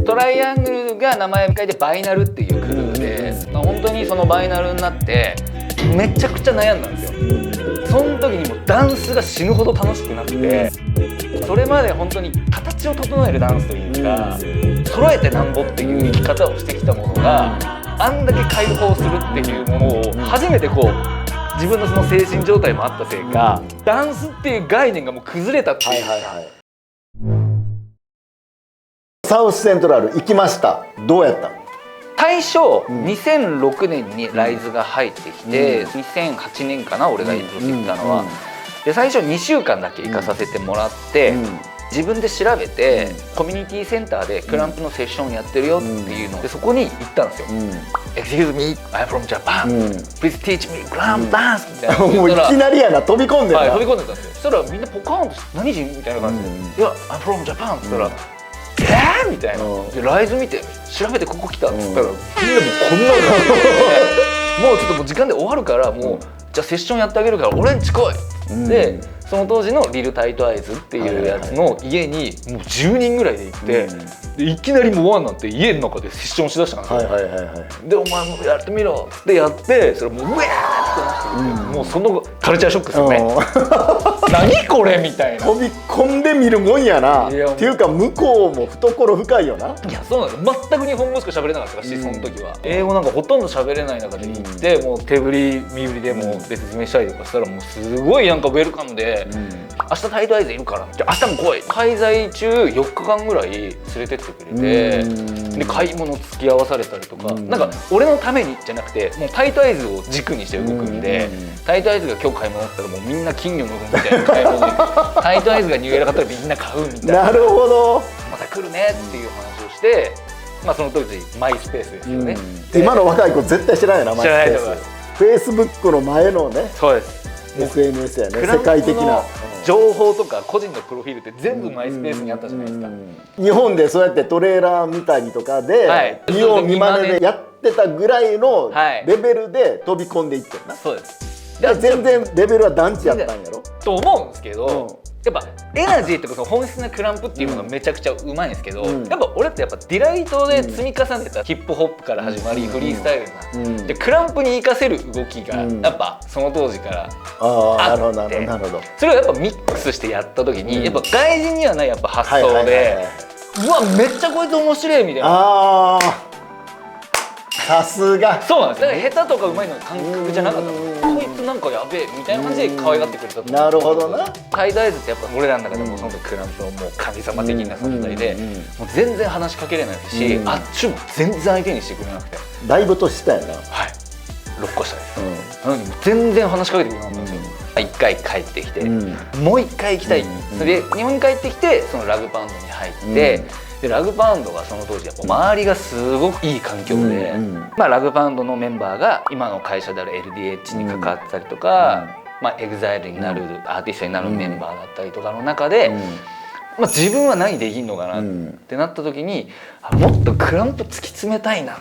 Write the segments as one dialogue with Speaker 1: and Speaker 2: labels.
Speaker 1: トライアングルが名前を変えてバイナルっていうクルーで、本当にそのバイナルになってめちゃくちゃ悩んだんですよ。その時にもうダンスが死ぬほど楽しくなって、それまで本当に形を整えるダンスというか、揃えてなんぼっていう生き方をしてきたものがあんだけ解放するっていうものを初めてこう自分のその精神状態もあったせいか、ダンスっていう概念がもう崩れたっていうか。
Speaker 2: サウスセントラル行きました。どうやった？
Speaker 1: 最初、2006年にライズが入ってきて、2008年かな俺がプロジェクトのは。で最初2週間だけ行かさせてもらって、自分で調べて、コミュニティセンターでクランプのセッションやってるよっていうのでそこに行ったんですよ。Excuse me, I'm from Japan. Please teach me clamp dance みたいな。
Speaker 2: もういきなりやな、飛び込んでる。
Speaker 1: はい、飛び込んでたんですよ。そしたらみんなポカーンと「何人?」みたいな感じで「いや、I'm from Japan」って言ったら「みたいな。でライズ見て調べてここ来たっつったら、みんなもうこんなもうちょっともう時間で終わるからもうじゃあセッションやってあげるから俺んち来い。でその当時のリルタイトアイズっていうやつの家にもう10人ぐらいで行って、でいきなりもうワンなんて家の中でセッションしだしたんですよ。でお前もやってみろってやって、それもううわーってなって、もうそのカルチャーショックですよね。何これみたいな。
Speaker 2: 飛び込んでみるもんやな。っていうか向こうも懐深いよな。
Speaker 1: いやそうなんです。全く日本語しか喋れなかったし、その時は英語なんかほとんど喋れない中で行って、もう手振り身振りでもう説明したりとかしたらもうすごいなんかウェルカムで、明日タイトアイズいるからって明日も来い。滞在中4日間ぐらい連れてってくれて、で買い物付き合わされたりとか、なんか俺のためにじゃなくてもうタイトアイズを軸にして動くんで、タイトアイズが今日買い物だったらもうみんな金魚の糞みたいな買い物でタイトアイズがニューエラ買ったらみんな買うみたいな。
Speaker 2: なるほど。
Speaker 1: また来るねっていう話をして、まあその当時マイスペースですよね。
Speaker 2: 今の若い子絶対知らないな、マイスペース。
Speaker 1: 知らないと思います。
Speaker 2: フェイスブックの前のね。
Speaker 1: そうです。
Speaker 2: SNS やね、世界的な
Speaker 1: 情報とか個人のプロフィールって全部マイスペースにあったじゃないですか。
Speaker 2: 日本でそうやってトレーラー見たりとかで見よう見まねでやってたぐらいのレベルで飛び込んでいってるな。
Speaker 1: そうです。
Speaker 2: 全然レベルは団地やったんやろ
Speaker 1: と思うんですけど、やっぱエナジーとかその本質なクランプっていうのがめちゃくちゃうまいんですけど、やっぱ俺ってやっぱディライトで積み重ねたヒップホップから始まりフリースタイルなでクランプに活かせる動きがやっぱその当時からあって、それをやっぱミックスしてやった時にやっぱ外人にはないやっぱ発想で、うわめっちゃこいつ面白いみたいな。
Speaker 2: さすが。
Speaker 1: そうなんです。だから下手とかうまいの感覚じゃなかったの。こいつなんかやべえみたいな感じで可愛がってくれたと思う。
Speaker 2: なるほどな。
Speaker 1: タイトアイズってやっぱ俺らの中でもそのクランプのもう神様的な存在で、もう全然話しかけれないし、あっちも全然相手にしてくれなくて。
Speaker 2: だいぶ年下やな。
Speaker 1: はい。6個下です。なのに全然話しかけてくれなかったんですよ。1回帰ってきて、もう1回行きたい。それで日本に帰ってきてそのラグバンドに入って。でラグバンドがその当時やっぱ周りがすごくいい環境で、まあラグバンドのメンバーが今の会社である LDH に関わってたりとか、まあ EXILE になるアーティストになるメンバーだったりとかの中で、まあ自分は何できんのかなってなった時に、もっとクランプ突き詰めたいなっ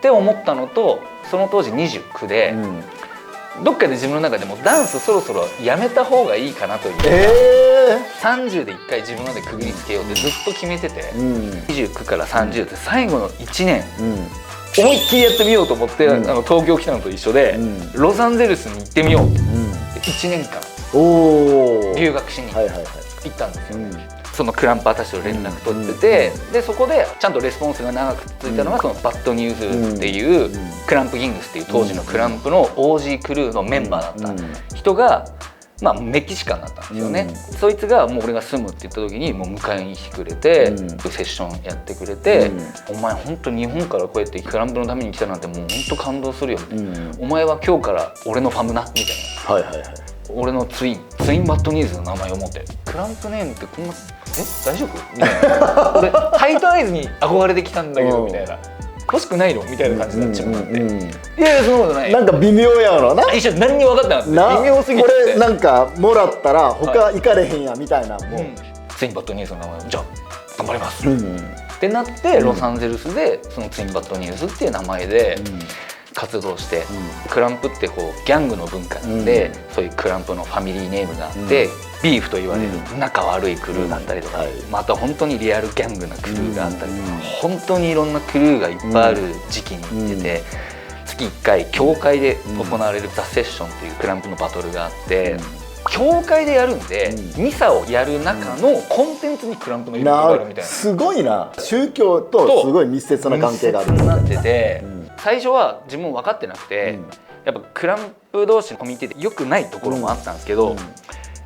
Speaker 1: て思ったのと、その当時29で。どっかで自分の中でもダンスそろそろやめた方がいいかなというか、30で1回自分まで区切りつけようってずっと決めてて、29から30って最後の1年思いっきりやってみようと思って東京来たのと一緒でロサンゼルスに行ってみようって1年間留学しに行ったんですよね。そのクランパーたちと連絡取ってて、でそこでちゃんとレスポンスが長くついたのがそのバッドニュースっていうクランプキングスっていう当時のクランプの OG クルーのメンバーだった人が、まあメキシカンだったんですよね。そいつがもう俺が住むって言った時にもう迎えに来てくれて、セッションやってくれて、お前本当日本からこうやってクランプのために来たなんてもう本当感動するよみたいな、お前は今日から俺のファムなみたいな。俺のツインバッドニーズの名前を持ってクランプネームってこんな大丈夫みたいな俺タイトアイズに憧れてきたんだけどみたいな欲しくないのみたいな感じになっちゃっていやいやそんなことない
Speaker 2: なんか微妙やろな
Speaker 1: 一緒何にも分かってなくて微妙すぎて
Speaker 2: これなんかもらったら他行かれへんやみたいなもう
Speaker 1: ツインバッドニーズの名前をじゃあ頑張りますってなってロサンゼルスでそのツインバッドニーズっていう名前で活動して、クランプってこうギャングの文化なんで、そういうクランプのファミリーネームがあって、ビーフと言われる仲悪いクルーだったりとか、また本当にリアルギャングなクルーがあったりとか、本当にいろんなクルーがいっぱいある時期に行ってて、月1回教会で行われるザ・セッションっていうクランプのバトルがあって、教会でやるんで、ミサをやる中のコンテンツにクランプのイベントがあるみたいな。
Speaker 2: すごいな。宗教とすごい密接な関係がある。
Speaker 1: 密接になってて、最初は自分も分かってなくて、やっぱクランプ同士のコミュニティで良くないところもあったんですけど、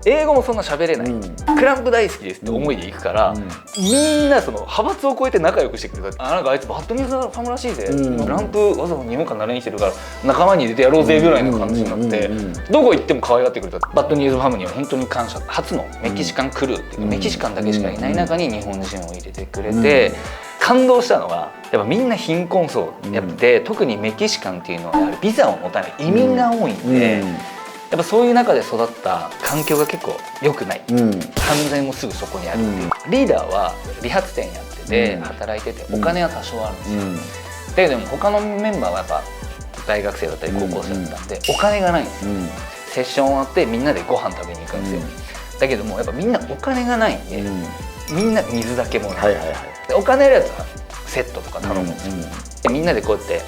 Speaker 1: 英語もそんな喋れない、クランプ大好きですって思いで行くから、みんなその派閥を超えて仲良くしてくれた。なんかあいつバッドニュースファムらしいぜ、クランプわざわざ日本から慣れに来てるから仲間に入れてやろうぜぐらいの感じになって、どこ行っても可愛がってくれた。バッドニュースファムには本当に感謝。初のメキシカンクルーっていうか、メキシカンだけしかいない中に日本人を入れてくれて、感動したのがやっぱみんな貧困層やって、特にメキシカンっていうのはやはりビザを持たない移民が多いんで、やっぱそういう中で育った環境が結構良くない、犯罪もすぐそこにあるっていう、リーダーは理髪店やってて働いてて、お金は多少あるんですよ、だけども他のメンバーはやっぱ大学生だったり高校生だったんで、お金がないんですよ、セッション終わってみんなでご飯食べに行くんですよ、だけどもやっぱみんなお金がないんで、みんな水だけもらう、でお金あるやつはセットとか頼むんですよ、でみんなでこうやって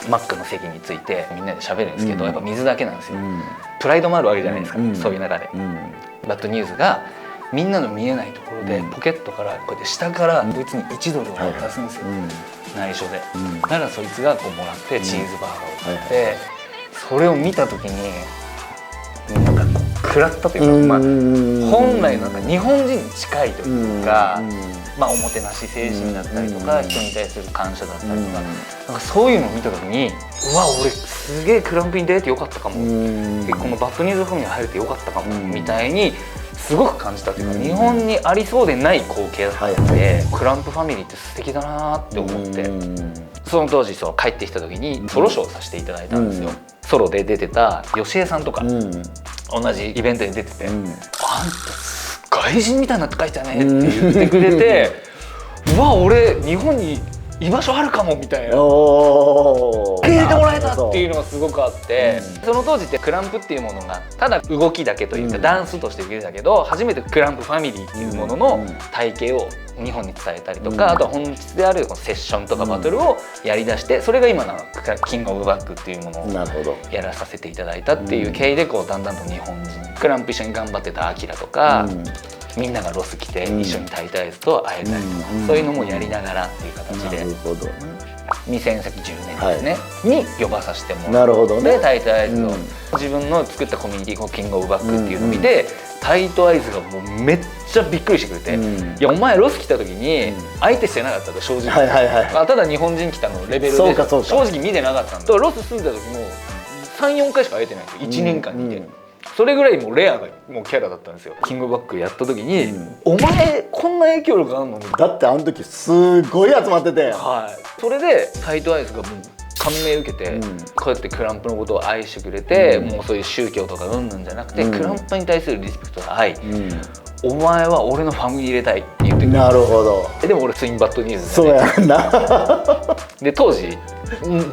Speaker 1: マックの席についてみんなで喋るんですけど、やっぱ水だけなんですよ、プライドもあるわけじゃないですか、そういう中で、バッドニュースがみんなの見えないところでポケットからこうやって下からこいつに1ドルを渡すんですよ、内緒で、だからそいつがこうもらってチーズバーガーを買って、それを見た時になんかこう食らったというか、本来なんか日本人に近いというか、おもてなし精神だったりとか、人に対する感謝だったりとか、なんかそういうのを見た時に、うわ俺すげえクランプに出れてよかったかも、このバッドニュースファミリーに入れてよかったかもみたいにすごく感じたというか、日本にありそうでない光景だったので、クランプファミリーって素敵だなって思って、その当時帰ってきた時にソロショーをさせていただいたんですよ。ソロで出てた吉江さんとか、同じイベントに出てて、あんた外人みたいになって帰ったねって言ってくれてうわ俺日本に居場所あるかもみたいな、受け入れてもらえたっていうのがすごくあって、その当時ってクランプっていうものがただ動きだけというかダンスとして受け入れたけど、初めてクランプファミリーっていうものの体系を日本に伝えたりとか、あとは本質であるセッションとかバトルをやりだして、それが今のキングオブバックっていうものをやらさせていただいたっていう経緯で、こうだんだんと日本人クランプ一緒に頑張ってたアキラとか、みんながロス来て一緒にタイタイズと会えたりとか、そういうのもやりながらっていう形で、2010年ですねに呼ばさせてもらって、タイトアイズの自分の作ったコミュニティキングオブバックっていうのを見て、タイトアイズがもうめっちゃびっくりしてくれて、いやお前ロス来た時に相手してなかったと、正直ただ日本人来たのレベルで正直見てなかったんだ。ロス住んだ時も 3,4 回しか会えてないんですよ、1年間にいて。それぐらいもうレアなもうキャラだったんですよ。キングオブバックやった時に、お前こんな影響力あるの？
Speaker 2: だってあの時すごい集まってて、
Speaker 1: それでタイトアイズがもう感銘受けて、こうやってクランプのことを愛してくれて、もうそういう宗教とかうんぬんじゃなくて、クランプに対するリスペクトと愛、お前は俺のファミリー入れたいって言ってくれて。
Speaker 2: なるほど。
Speaker 1: でも俺ツインバッドニュース
Speaker 2: そうやんな
Speaker 1: で当時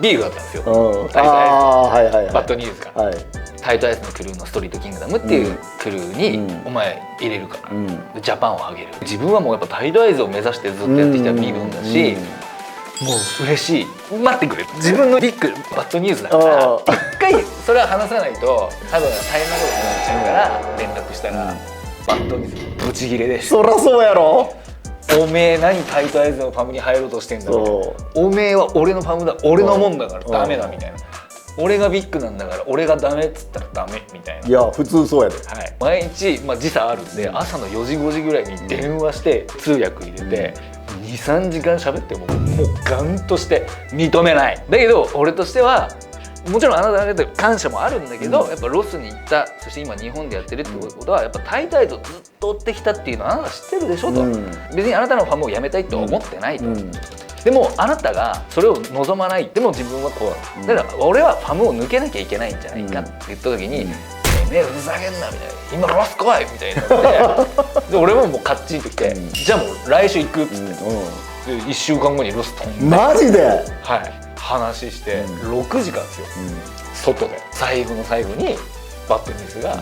Speaker 1: ビールだったんですよ、タイトアイズバッドニュースが。タイトアイズのクルーのストリートキングダムっていうクルーにお前入れるから、ジャパンをあげる。自分はもうやっぱタイトアイズを目指してずっとやってきた身分だし、もう嬉しい。待ってくれ、自分のビッグバッドニュースだから一回それは話さないと多分大変なことになっちゃうから連絡したら、バッドニュースブチギレでした。
Speaker 2: そりゃそうやろ。
Speaker 1: おめえ何タイトアイズのファムに入ろうとしてんだろう、おめえは俺のファムだ、俺のもんだからダメだみたいな、俺がビッグなんだから俺がダメっつったらダメみたいな。
Speaker 2: いや普通そうやで、
Speaker 1: 毎日、時差あるんで朝の4時5時ぐらいに電話して通訳入れて 2,3 時間喋ってもうガンとして認めない。だけど俺としてはもちろんあなた方感謝もあるんだけど、やっぱロスに行った、そして今日本でやってるってことはやっぱタイタイズをずっと追ってきたっていうのはあなた知ってるでしょと、別にあなたのファンも辞めたいとは思ってないと、でもあなたがそれを望まない、でも自分はこうだから俺はファムを抜けなきゃいけないんじゃないかって言った時に、ねえふざけんなみたいな、今ロス来いみたいになってで俺ももうカッチンときて、じゃあもう来週行くっつって、1週間後にロス飛んで、
Speaker 2: マジで
Speaker 1: 話して6時間ですよ、外で。最後の最後にバットニュースが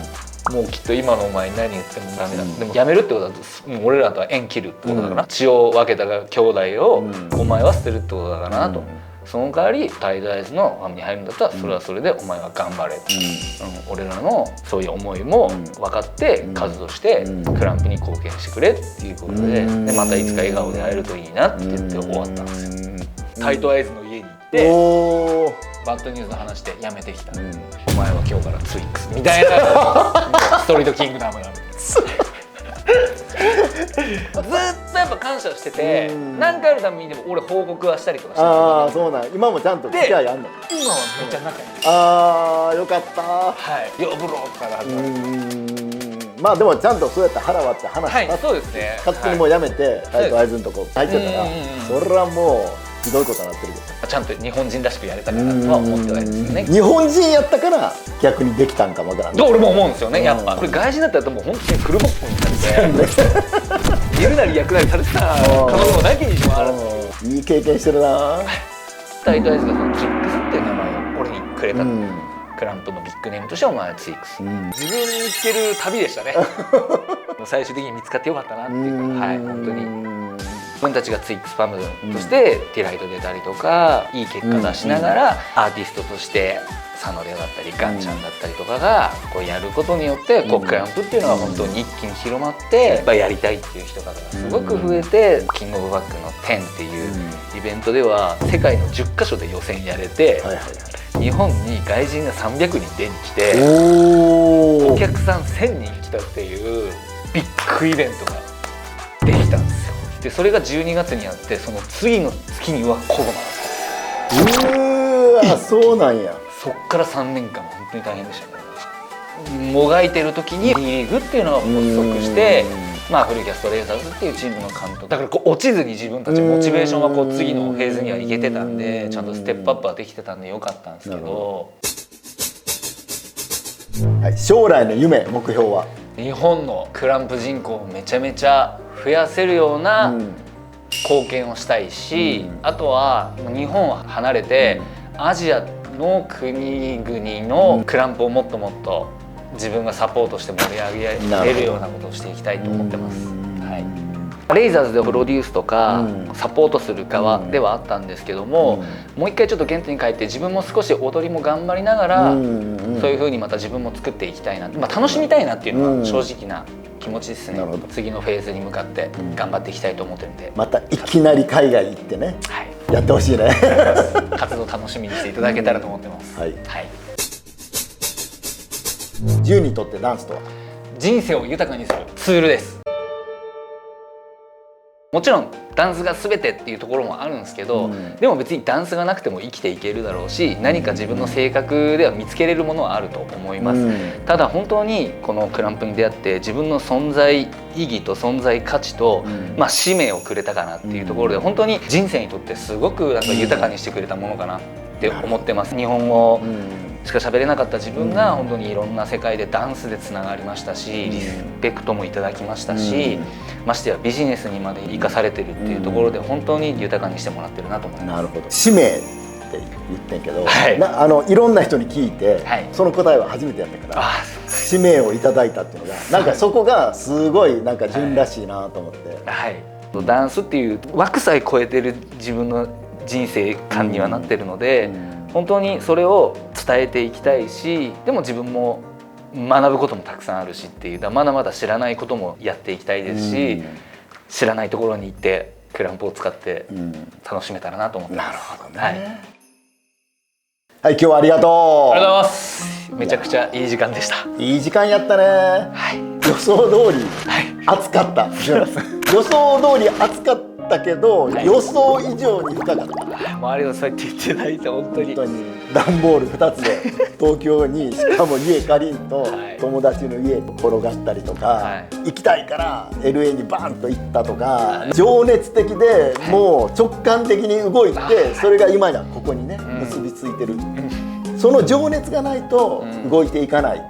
Speaker 1: もうきっと今のお前何言ってもダメだ、でもやめるってことはもう俺らとは縁切るってことだから、血を分けた兄弟をお前は捨てるってことだからなと、その代わりタイドアイズのファンに入るんだったらそれはそれでお前は頑張れ、俺らのそういう思いも分かって活動してクランプに貢献してくれっていうことで、またいつか笑顔で会えるといいなって言って終わったんですよ。タイドアイズの家に行ってバッドニュースの話でやめてきた、お前は今日からツイックスみたいなストリートキングダムなんでずっとやっぱ感謝してて、何回あるためにでも俺報告はしたりとかして。
Speaker 2: ああそうなん、今もちゃんと付き合いあんの？
Speaker 1: 今はめっちゃ仲いい。
Speaker 2: ああよかった。
Speaker 1: はい、呼ぶろから始まる。
Speaker 2: まあでもちゃんとそうやって腹割って話した、
Speaker 1: そうですね。
Speaker 2: 勝手にもうやめてタイトアイズのとこ入ってたら、それはもうひどいことになってるけど、
Speaker 1: ちゃんと日本人らしくやれたかなとは思ってないですよね。
Speaker 2: 日本人やったから逆にできたんかもわからん。
Speaker 1: 俺も思うんですよね。やっぱこれ外人だったらもう本当にフルボッコにされているなり役なりされてた可能性もなきにしもあらず。
Speaker 2: いい経験してるな。
Speaker 1: タイトアイズがそのツイックスっていう名前を俺にくれた、クランプのビッグネームとしてお前はツイックス、自分見つける旅でしたね。最終的に見つかってよかったなっていうか、はい、本当に自分たちがツイックスファムとしてティライト出たりとかいい結果出しながらアーティストとして佐野レオだったりガンちゃんだったりとかがこうやることによってこうクランプっていうのは本当に一気に広まってやっぱやりたいっていう人方がすごく増えて、キングオブバックの10っていうイベントでは世界の10カ所で予選やれて、日本に外人が300人出に来てお客さん1000人来たっていうビッグイベントができたんですよ。でそれが12月にあって、その次の月にはコロナだった。
Speaker 2: そうなんや。
Speaker 1: そっから3年間本当に大変でしたね。もがいてる時にリーグっていうのが発足して、まあフルキャストレイザーズっていうチームの監督だからこう落ちずに自分たちモチベーションがこう次のフェーズにはいけてたんで、ちゃんとステップアップはできてたんでよかったんですけど。
Speaker 2: はい、将来の夢目標は
Speaker 1: 日本のクランプ人口をめちゃめちゃ増やせるような貢献をしたいし、あとは日本を離れてアジアの国々のクランプをもっともっと自分がサポートして盛り上げれるようなことをしていきたいと思ってます。はい、レイザーズでプロデュースとかサポートする側ではあったんですけども、もう一回ちょっと原点に帰って自分も少し踊りも頑張りながらそういう風にまた自分も作っていきたいな、まあ、楽しみたいなっていうのは正直な気持ちですね。次のフェーズに向かって頑張っていきたいと思ってるんで、
Speaker 2: またいきなり海外行ってね、やってほしいね。
Speaker 1: 活動楽しみにしていただけたらと思ってます。はい、
Speaker 2: ジュにとってダンスとは
Speaker 1: 人生を豊かにするツールです。もちろんダンスが全てっていうところもあるんですけど、でも別にダンスがなくても生きていけるだろうし、何か自分の性格では見つけれるものはあると思います。ただ本当にこのクランプに出会って自分の存在意義と存在価値と、まあ使命をくれたかなっていうところで、本当に人生にとってすごくなんか豊かにしてくれたものかなって思ってます。日本語しか喋れなかった自分が本当にいろんな世界でダンスでつながりましたし、リスペクトもいただきましたし、ましてやビジネスにまで生かされてるっていうところで本当に豊かにしてもらってるなと思います。
Speaker 2: なるほど。使命って言ってんけど、いろんな人に聞いて、その答えは初めてやったから、使命をいただいたっていうのがなんかそこがすごいなんか純らしいなと思って。
Speaker 1: ダンスっていう枠さえ超えてる自分の人生観にはなってるので、本当にそれを伝えていきたいし、でも自分も学ぶこともたくさんあるしっていう、まだまだ知らないこともやっていきたいですし、知らないところに行ってクランプを使って楽しめたらなと思ってます。
Speaker 2: なるほどね。はい、今日はありがとう。
Speaker 1: ありがとうございます。めちゃくちゃいい時間でした。
Speaker 2: いい時間やったね。予想通り暑かった。予想通り暑かったけど、予想以上に深かった。
Speaker 1: 周りのそうやって言っていただいて本当に
Speaker 2: 段ボール2つで東京にしかも家借りんと友達の家に転がったりとか、行きたいから LA にバンと行ったとか、情熱的でもう直感的に動いて、それが今やここにね結びついてる。その情熱がないと動いていかない。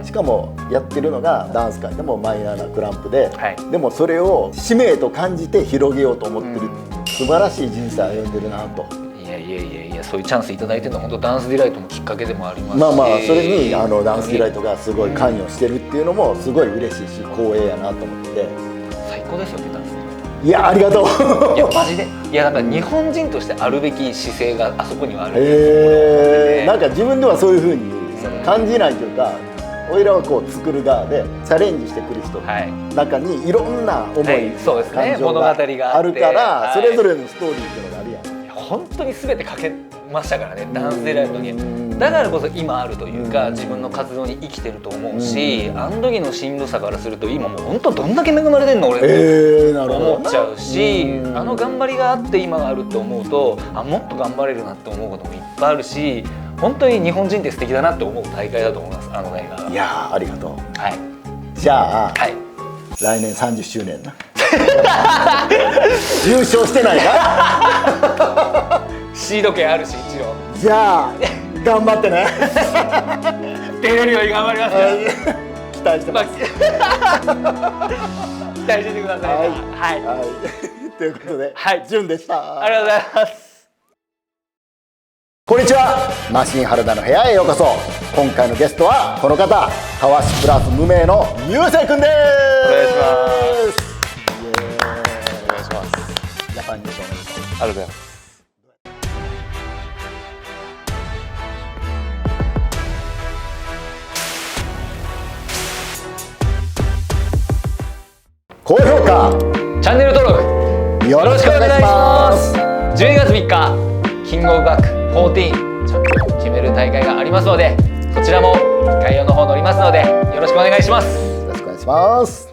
Speaker 2: しかもやってるのがダンス界でもマイナーなクランプで、でもそれを使命と感じて広げようと思ってる、素晴らしい人生を歩んでるなと
Speaker 1: いやそういうチャンスいただいてるのは本当ダンスディライトもきっかけでもありますし、
Speaker 2: まあまあそれにダンスディライトがすごい関与してるっていうのもすごい嬉しいし光栄やなと思って
Speaker 1: 最高ですよねダンスディライト。
Speaker 2: いやありがとう
Speaker 1: いやマジでいやなんか日本人としてあるべき姿勢があそこにはある
Speaker 2: なんか自分ではそういうふうに感じないというか、俺らはこう作る側でチャレンジしてくる人の中にいろんな思い、
Speaker 1: そうですね、物語が
Speaker 2: あるから、それぞれのストーリーっていうのがあるやん。
Speaker 1: 本当に全てかけましたからねダンスディライトに。だからこそ今あるというか自分の活動に生きてると思うし、あの時のしんどさからすると今もう本当どんだけ恵まれてんの俺って思っちゃうし、あの頑張りがあって今があるって思うともっと頑張れるなって思うこともいっぱいあるし、本当に日本人って素敵だなって思う大会だと思います、あの映画が。
Speaker 2: いやーありがとう。
Speaker 1: はい、
Speaker 2: じゃあ、
Speaker 1: はい、
Speaker 2: 来年30周年な優勝してないか
Speaker 1: シード権あるし一応。
Speaker 2: じゃあ頑張ってね
Speaker 1: 出れるように頑張りますよ
Speaker 2: 期待してます、
Speaker 1: 期待しててください。はい、
Speaker 2: ということで、
Speaker 1: はい、
Speaker 2: ジュンでした。
Speaker 1: ありがとうございます。
Speaker 2: こんにちは、マシン原田の部屋へようこそ。今回のゲストはこの方、たわしプラス無名のゆうせいくんです。
Speaker 1: お願いします。
Speaker 2: お願いします。ジャパンニュースおめでとう。
Speaker 1: ありがとうございます。
Speaker 2: 高評価、
Speaker 1: チャンネル登録
Speaker 2: よろしくお願いします。
Speaker 1: 12月3日、キングオブバック14チャンピオンを決める大会がありますので、そちらも概要の方載りますのでよろしくお願いします。
Speaker 2: よろしくお願いします。